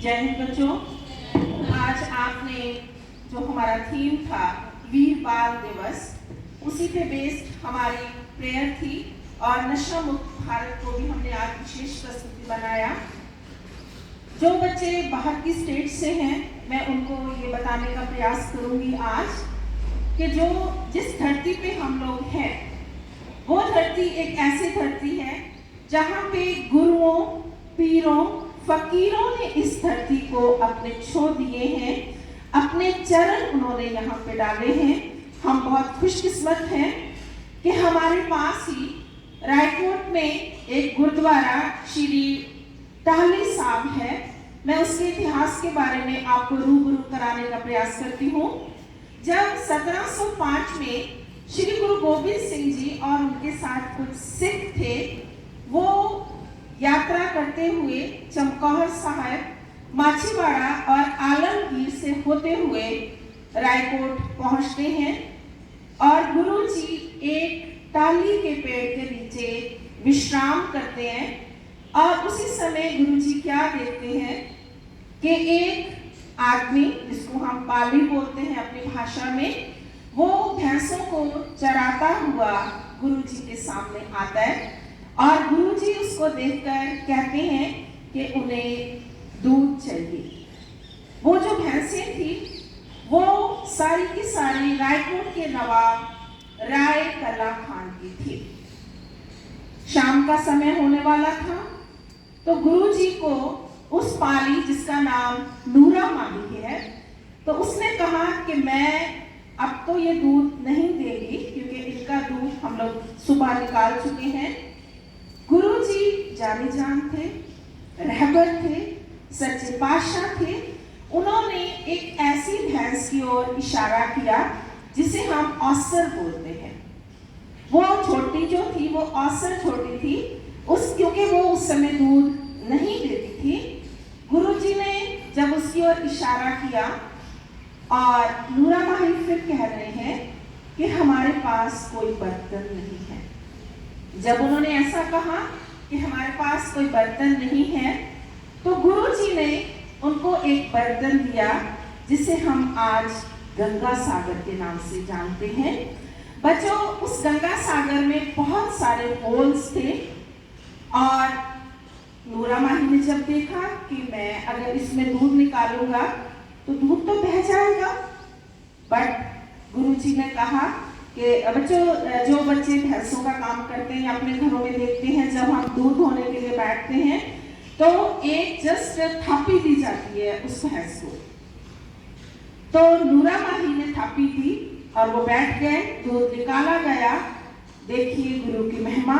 जय हिंद बच्चों। आज आपने जो हमारा थीम था वीर बाल दिवस, उसी पे बेस्ड हमारी प्रेयर थी और नशा मुक्त भारत को भी हमने आज विशेष प्रस्तुति बनाया। जो बच्चे बाहर की स्टेट से हैं, मैं उनको ये बताने का प्रयास करूंगी आज कि जो जिस धरती पे हम लोग हैं वो धरती एक ऐसी धरती है जहाँ पे गुरुओं, पीरों, फकीरों ने इस धरती को अपने छो दिए हैं, अपने चरण उन्होंने यहाँ पे डाले हैं। हम बहुत खुशकिस्मत हैं कि हमारे पास ही रायकोट में एक गुरुद्वारा श्री टाहली साहब है। मैं उसके इतिहास के बारे में आपको रूबरू कराने का प्रयास करती हूँ। जब 1705 में श्री गुरु गोविंद सिंह जी और उनके साथ कुछ सिख थे, वो यात्रा करते हुए चमकौर साहब, माछीवाड़ा और आलमगीर से होते हुए रायकोट पहुंचते हैं और गुरु जी एक टाली के पेड़ के नीचे विश्राम करते हैं। और उसी समय गुरु जी क्या देखते हैं कि एक आदमी, जिसको हम पाली बोलते हैं अपनी भाषा में, वो भैंसों को चराता हुआ गुरु जी के सामने आता है और गुरु जी उसको देखकर कहते हैं कि उन्हें दूध चाहिए। वो जो भैंसें थी वो सारी की सारी रायकोट के नवाब राय कला खान की थी। शाम का समय होने वाला था तो गुरु जी को उस पाली, जिसका नाम नूरा माही है, तो उसने कहा कि मैं अब तो ये दूध नहीं देगी क्योंकि इनका दूध हम लोग सुबह निकाल चुके हैं। गुरु जी जाने जान थे, रहबर थे, सच्चे पातशाह थे। उन्होंने एक ऐसी भैंस की ओर इशारा किया जिसे हम औसर बोलते हैं। वो छोटी जो थी वो औसर छोटी थी, क्योंकि वो उस समय दूध नहीं देती थी। गुरु जी ने जब उसकी ओर इशारा किया और नूरा माही फिर कह रहे हैं कि हमारे पास कोई बर्तन नहीं है। जब उन्होंने ऐसा कहा कि हमारे पास कोई बर्तन नहीं है, तो गुरु जी ने उनको एक बर्तन दिया जिसे हम आज गंगा सागर के नाम से जानते हैं। बच्चों, उस गंगा सागर में बहुत सारे होल्स थे और नूरा माही ने जब देखा कि मैं अगर इसमें दूध निकालूंगा तो दूध तो बह जाएगा, बट गुरु जी ने कहा कि बच्चों, जो बच्चे भैंसों का काम करते हैं अपने घरों में देखते हैं, जब हम दूध होने के लिए बैठते हैं तो एक जस्ट थापी दी जाती है उस भैंस को। तो नूरा माही ने थापी दी और वो बैठ गए, दूध निकाला गया। देखिए गुरु की महिमा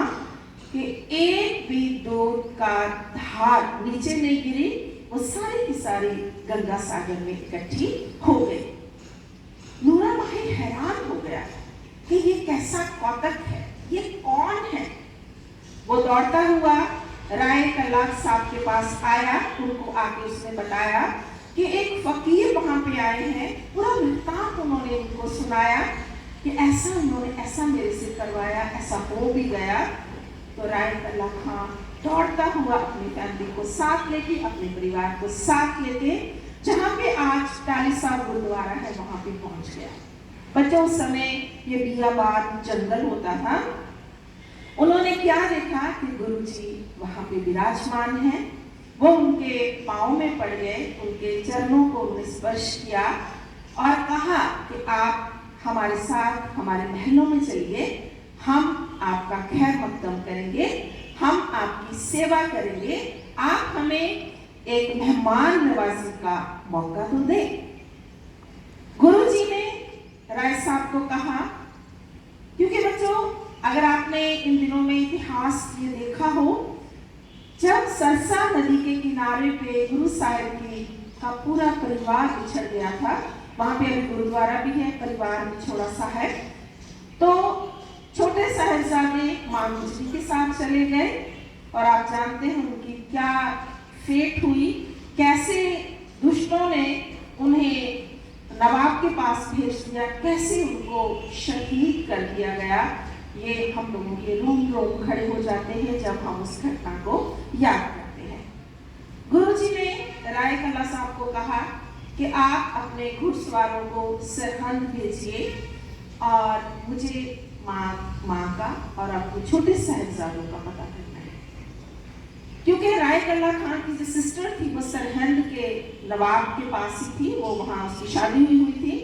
कि एक भी दूध का धार नीचे नहीं गिरी, वो सारी की सारी गंगा सागर में इकट्ठी हो गई। नूरा माही हैरान हो गया कि ये कैसा कौतक है, ये कौन है। वो दौड़ता हुआ राय कला साहब के पास आया, उनको आके उसने बताया कि एक फकीर वहां पे आए हैं। पूरा वृत्तांत उन्होंने उनको सुनाया कि ऐसा उन्होंने ऐसा मेरे से करवाया, ऐसा हो भी गया। तो राय कला खां दौड़ता हुआ अपनी फैमिली को साथ लेके, अपने परिवार को साथ लेके, जहाँ पे आज टाली साहब गुरुद्वारा है वहां पे पहुंच गया। बच्चों, उस समय ये बियाबान जंगल होता था। उन्होंने क्या देखा कि गुरुजी वहां पे विराजमान हैं। वो उनके पाँव में पड़ गए, उनके चरणों को उन्हें स्पर्श किया और कहा कि आप हमारे साथ हमारे महलों में चलिए, हम आपका खैर मकदम करेंगे, हम आपकी सेवा करेंगे, आप हमें एक मेहमान नवाजी का मौका तो दें। गुरु जी ने राय साहब को कहा, क्योंकि बच्चों अगर आपने इन दिनों में इतिहास ये देखा हो, जब सरसा नदी के किनारे पे गुरु साहिब का पूरा परिवार बिछड़ गया था, वहां पे अभी गुरुद्वारा भी है, परिवार बिछोड़ा सा है, तो छोटे साहिबजादे मां गुजरी के साथ चले गए और आप जानते हैं उनकी क्या फेट हुई, कैसे दुष्टों ने उन्हें नवाब के पास भेज दिया, कैसे उनको शहीद कर दिया गया। ये हम लोगों के रोम रोम खड़े हो जाते हैं जब हम उस घटना को याद करते हैं। गुरु जी ने राय कला को कहा कि आप अपने घुड़सवारों को सरहंद भेजिए और मुझे माँ का और अपने छोटे साहिबजादों का पता करना है। क्योंकि राय कल्ला खान की जो सिस्टर थी वो सरहंद के नवाब के पास ही थी, वो वहाँ उसकी शादी हुई थी।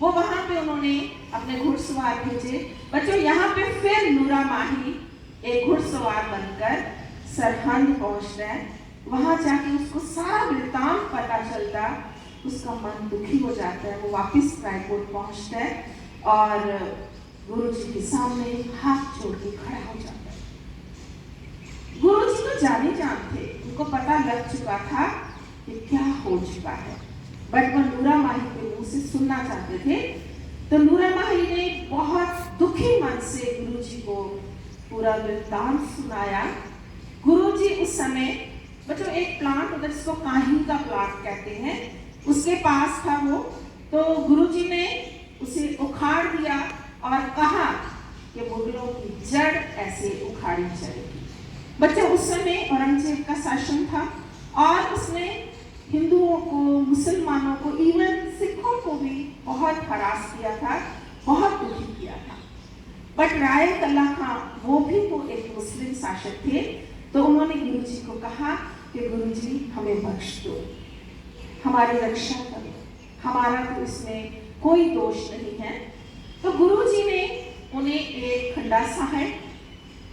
वो वहाँ पे उन्होंने अपने घुड़सवार भेजे। बच्चों, यहाँ पे फिर नूरा माही एक घुड़सवार बनकर सरहंद पहुँचता है। वहाँ जाके उसको सारा वृत्तांत पता चलता, उसका मन दुखी हो जाता है। वो वापस रायकोट पहुँचता है और गुरुजी के सामने हाथ जोड़ के खड़ा हो जाता है। गुरुजी तो जाने जानते, उनको पता लग चुका था कि क्या हो चुका है, बट वो नूरा माही के मुंह से सुनना चाहते थे। तो नूरा माही ने बहुत दुखी मन से गुरुजी को पूरा वृत्तांत सुनाया। गुरुजी उस समय, बच्चों, एक प्लांट होता है जिसको काहीं का प्लांट कहते हैं, उसके पास था वो। तो गुरुजी ने उसे उखाड़ दिया और कहा कि मुगलों की जड़ ऐसे उखाड़ी जाएगी। बच्चों, उस समय औरंगजेब का शासन था और उसने हिंदुओं को, मुसलमानों को, इवन सिखों को भी बहुत हरास किया था, बहुत दुखी किया था। बट राय कल्ला खां वो भी तो एक मुस्लिम शासक थे। तो उन्होंने गुरुजी को कहा कि गुरुजी हमें बख्श दो, हमारी रक्षा करो, हमारा तो इसमें कोई दोष नहीं है। तो गुरुजी ने उन्हें एक खंडा साहिब,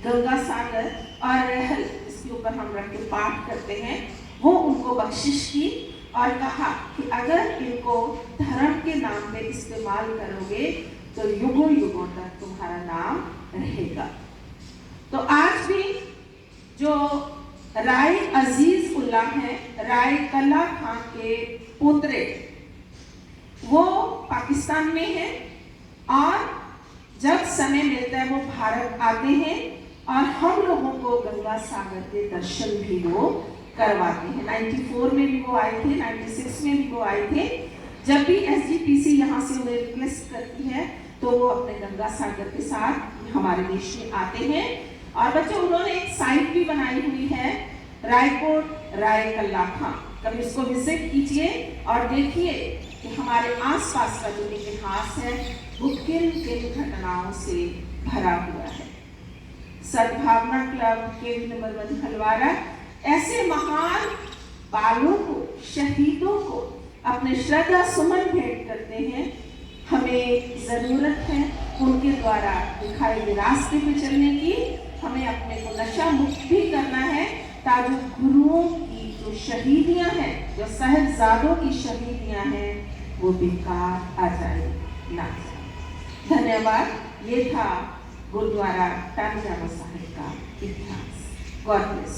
गंगा सागर और रहल, इसके ऊपर हम रख के पाठ करते हैं, वो उनको बख्शिश की और कहा कि अगर इनको धर्म के नाम पे इस्तेमाल करोगे तो युगों युगों तक तुम्हारा नाम रहेगा। तो आज भी जो राय अजीज उल्ला हैं, राय कल्ला खां के पोतरे, वो पाकिस्तान में हैं और जब समय मिलता है वो भारत आते हैं और हम लोगों को गंगा सागर के दर्शन भी वो करवाते हैं। 94 में भी वो आए थे, 96 में भी वो आए थे। जब भी SGPC यहाँ से उन्हें रिक्वेस्ट करती है तो वो अपने गंगा सागर के साथ हमारे देश में आते हैं। और बच्चों, उन्होंने एक साइट भी बनाई हुई है, रायकोट राय कल्ला खां। कभी उसको विजिट कीजिए और देखिए कि हमारे आसपास का जो इतिहास है वो किन किन घटनाओं से भरा हुआ है। सद्भावना क्लब, केंद्र नंबर 1 हलवारा, ऐसे महान बालों को, शहीदों को अपने श्रद्धा सुमन भेंट करते हैं। हमें जरूरत है उनके द्वारा दिखाए गए रास्ते पे चलने की। हमें अपने को नशा मुक्त भी करना है ताकि गुरुओं की जो शहीदियां हैं, जो साहिबजादों की शहीदियां हैं, वो बेकार आ जाए ना। धन्यवाद। ये था गुरुद्वारा तांजाना साहिब का इतिहास। God bless.